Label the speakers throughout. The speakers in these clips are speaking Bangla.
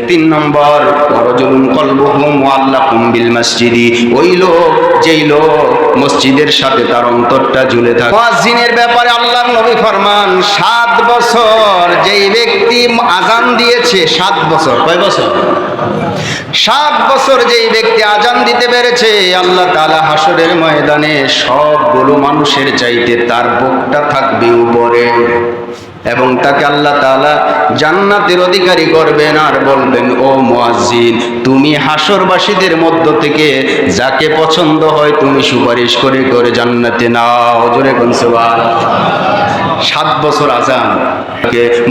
Speaker 1: তিন নম্বর, ওয়ারাজুলুন কলবুহু মুআল্লাকুম বিল মসজিদি, ওই লোক যেই লোক মসজিদের সাথে তার অন্তরটা ঝুলে থাকে। মুয়াজ্জিনের ব্যাপারে আল্লাহর নবী ফরমান 7 বছর যেই ব্যক্তি আযান দিয়েছে, 7 বছর, কয় বছর? 7 বছর যেই ব্যক্তি আযান দিতে পেরেছে, আল্লাহ তাআলা হাসরের ময়দানে সবগুলো মানুষের চাইতে তার বুকটা থাকবে উপরে এবং তাকে আল্লাহ তাআলা জান্নাতের অধিকারী করবেন আর বলবেন, ও মুয়াজ্জিন, তুমি হাসরবাসীদের মধ্য থেকে যাকে পছন্দ হয় তুমি সুপারিশ করে করে জান্নাতে নাও। জোরে কোন সুবহানাল্লাহ। 7 বছর আযান,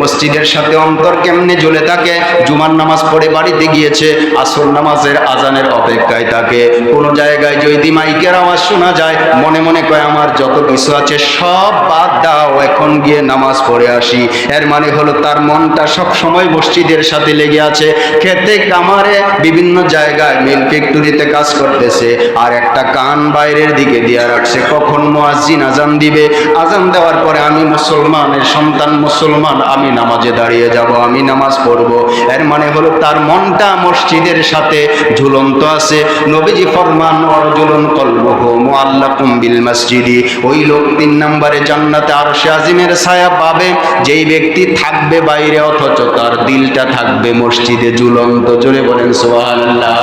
Speaker 1: মসজিদের সাথে অন্তর কেমনে ঝুলে থাকে? জুমার নামাজ পড়ে বাড়িতে গিয়েছে, আসর নামাজের আজানের অপেক্ষায় থাকে। কোন জায়গায় যদি মাইকের আওয়াজ শোনা যায়, মনে মনে কয় আমার যত কিছু আছে সব বাদ দাও, এখন গিয়ে নামাজ পড়ে আসি। এর মানে হলো তার মনটা সব সময় মসজিদের সাথে লেগে আছে। খেতে কামারে বিভিন্ন জায়গায় মিল ফ্যাক্টরিতে কাজ করতেছে, আর একটা কান বাইরের দিকে দিয়ে রাখছে, কখন মুয়াজ্জিন আজান দিবে। আজান দেওয়ার পরে আমি মুসলমানের সন্তান, মুসলমান, আমি নামাজে দাঁড়িয়ে যাব, আমি নামাজ পড়ব। এর মানে হলো তার মনটা মসজিদের সাথে ঝুলন্ত আছে। নবীজি ফরমান, ওয়ারাজুলুন কলবুহু মুআল্লাকুম বিল মসজিদি, ওই লোক 3 নম্বরে জান্নাতে আরশে আজিমের ছায়া পাবে যেই ব্যক্তি থাকবে বাইরে অথচ তার দিলটা থাকবে মসজিদে ঝুলন্ত। জোরে বলেন সুবহানাল্লাহ।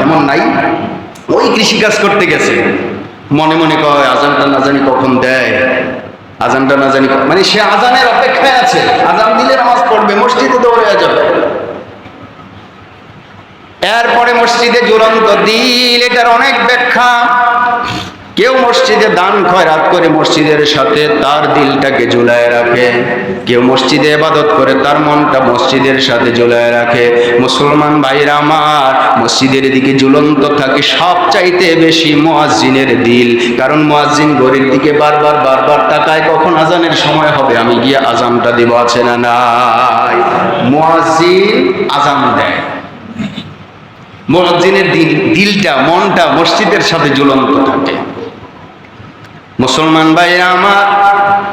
Speaker 1: এমন নাই? ওই কৃষি কাজ করতে গেছে, মনে মনে কয় আজানটা না জানি কখন দেয়, আজানটা না জানি, মানে সে আজানের অপেক্ষায় আছে, আজান দিলে নামাজ পড়বে, মসজিদে দৌড়ে যাবে। এরপরে মসজিদে ঝুলন্ত দিল, এটার অনেক ব্যাখ্যা। কেউ মসজিদে দান খয়রাত করে মসজিদের সাথে তার দিলটাকে ঝুলায় রাখে, কেউ মসজিদে ইবাদত করে তার মনটা মসজিদের সাথে ঝুলায় রাখে। মুসলমান ভাইরা আমার, মসজিদের দিকে ঝুলন্ত থাকে সবচাইতে বেশি মুয়াজ্জিনের দিল, কারণ মুয়াজ্জিন ঘড়ির দিকে বারবার বারবার তাকায় কখন আজানের সময় হবে, আমি গিয়ে আজানটা দেব, আছে না নাই? মুয়াজ্জিন আজান দেয়, মুয়াজ্জিনের দিলটা, মনটা মসজিদের সাথে ঝুলন্ত থাকে। মুসলমান ভাইরা আমার,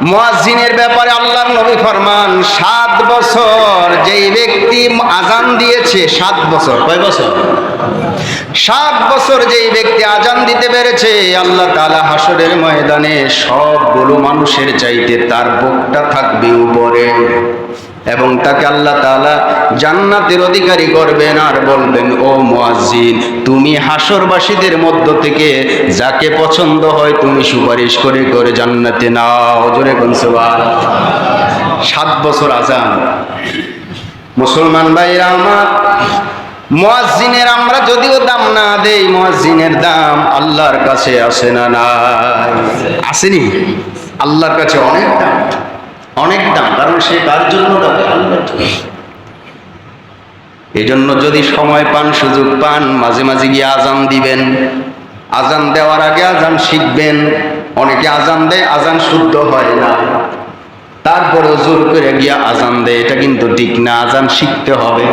Speaker 1: মুয়াজ্জিনের ব্যাপারে আল্লাহর নবী ফরমান 7 বছর যেই ব্যক্তি আযান দিয়েছে, 7 বছর, কয় বছর? 7 বছর যেই ব্যক্তি আযান দিতে পেরেছে, আল্লাহ তাআলা হাসরের ময়দানে সবগুলো মানুষের চাইতে তার বুকটা থাকবে উপরে এবং তাকে আল্লাহ তাআলা জান্নাতের অধিকারী করবেন আর বলবেন, ও মুয়াজ্জিন, তুমি হাসরবাসীদের মধ্য থেকে যাকে পছন্দ হয় তুমি সুপারিশ করে করে জান্নাতে নাও। জোরে কোন সুবহানাল্লাহ। 7 বছর আযান। মুসলমান ভাইরা আমার, মুয়াজ্জিনের আমরা যদিও দাম না দেই, মুয়াজ্জিনের দাম আল্লাহর কাছে আছে না নাই? আসেনি? আল্লাহর কাছে অনেক দাম, অনেক দাম, কারণ সে কার জন্য ডাকে? আল্লাহর জন্য। এই জন্য যদি সময় পান, সুযোগ পান, মাঝে মাঝে গিয়ে আজান দিবেন। আজান দেওয়ার আগে আজান শিখবেন। অনেকে আজান দেয়, আজান শুদ্ধ হয় না, তারপরেও জোর করে গিয়ে আজান দেয়, এটা কিন্তু ঠিক না। আজান শিখতে হবে।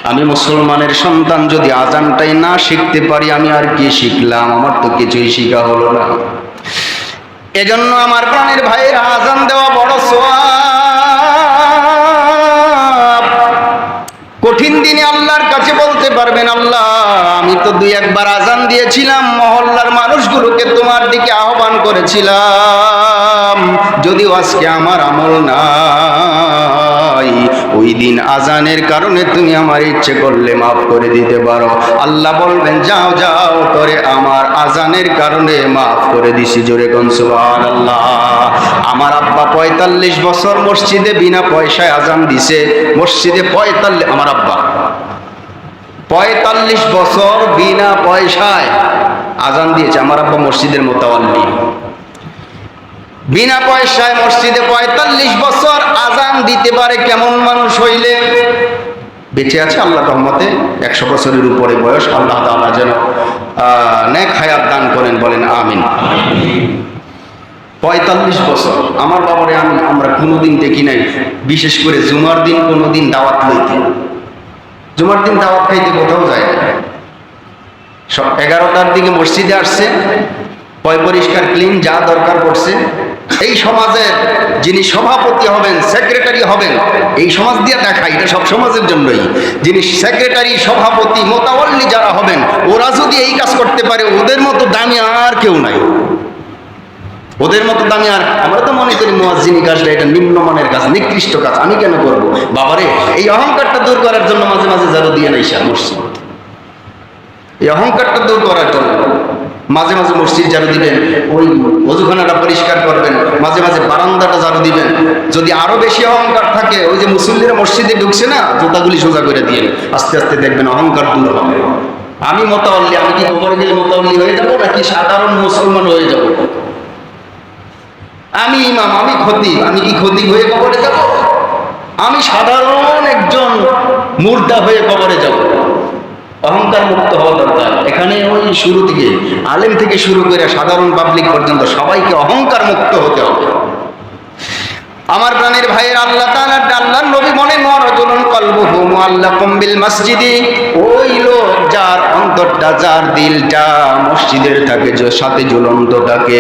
Speaker 1: আমি মুসলমানের সন্তান, যদি আজানটাই না শিখতে পারি আমি আর কি শিখলাম? আমার তো কিছুই শিখা হলো না। এজন্য আমার প্রাণের ভাইয়েরা, আজান দেওয়া বড় সওয়াব। কঠিন দিনে আল্লাহর কাছে বলতে পারবেন, আল্লাহ, আমি তো 2-1 বার আজান দিয়েছিলাম, মহল্লার মানুষগুলোকে তোমার দিকে আহ্বান করেছিলাম, যদিও আজকে আমার আমল নাই, ওই দিন আজানের কারণে তুমি আমার ইচ্ছে করলে মাফ করে দিতে পারো। আল্লাহ বলবেন, যাও যাও, করে আমার আজানের কারণে মাফ করে দিছি। জোরে কোন সুবহানাল্লাহ। আমার আব্বা 45 বছর মসজিদে বিনা পয়সায় আজান দিছে। মসজিদে 45, আমার আব্বা 45 বছর বিনা পয়সায় আজান দিয়েছে। আমার আব্বা মসজিদের মুতাওয়াল্লি, বিনা পয়সায় মসজিদে 45 বছর আজান দিতে পারে। কেমন মানুষ হইলে? বেঁচে আছে আল্লাহর রহমতে, 100 বছরের উপরে বয়স। আল্লাহ তাআলা যেন নেক হায়াত দান করেন, বলেন আমিন। 45 বছর। আমার বাবারে আমরা কোনোদিন দেখি নাই, বিশেষ করে জুমার দিন কোনোদিন দাওয়াত লইতে। জুমার দিন দাওয়াত খাইতে কোথাও যায় না। 11টার দিকে মসজিদে আসছে, পরিষ্কার ক্লিন যা দরকার পড়ছে, এই সমাজের যিনি সভাপতি হবেন, সেক্রেটারি হবেন, এই সমাজ দিয়ে দেখা, এটা সব সমাজের জন্যই। যিনি সেক্রেটারি, সভাপতি, মোতাওয়াল্লি যারা হবেন, ওরা যদি এই কাজ করতে পারে, ওদের মতো দামি আর কেউ নাই। ওদের মতো দামি আর, আমরা তো মনে করি মুয়াজ্জিনি কাজটা এটা নিম্নমানের কাজ, নিকৃষ্ট কাজ, আমি কেন করব? বাবারে, এই অহংকারটা দূর করার জন্য মাঝে মাঝে ঝাড়ু দিয়ে নাই মসজিদ। এই অহংকারটা দূর করার জন্য মাঝে মাঝে মসজিদ ঝাড়ু দিবেন, ওই ওযুখানাটা পরিষ্কার করবেন, মাঝে মাঝে বারান্দাটা ঝাড়ু দিবেন। যদি আরো বেশি অহংকার থাকে, ওই যে মুসল্লিরা মসজিদে ঢুকছে না, জুতাগুলি সোজা করে দিয়ে আস্তে আস্তে দেখবেন অহংকার দূর হবে। আমি মোতাওয়াল্লি, আমি কি কবরে গেলে মোতাওয়াল্লি হয়ে যাব নাকি সাধারণ মুসলমান হয়ে যাব? আমি ইমাম, আমি খতিব, আমি কি খতিব হয়ে কবরে যাব? আমি সাধারণ একজন মুর্দা হয়ে কবরে যাব। অহংকার মুক্ত হওয়া দরকার। এখানে ওই শুরু থেকে, আলেম থেকে শুরু করে সাধারণ পাবলিক পর্যন্ত সবাইকে অহংকার মুক্ত হতে হবে। আমার প্রাণের ভাইয়ের, আল্লাহ তাআলা, আল্লাহর নবী বলেন, ওয়ারাজুলুন কলবুহু মুআল্লাকুম বিল মসজিদি, ওই লোক যার অন্তরটা, যার দিলটা মসজিদের থাকে, সাথে ঝুলন্ত থাকে।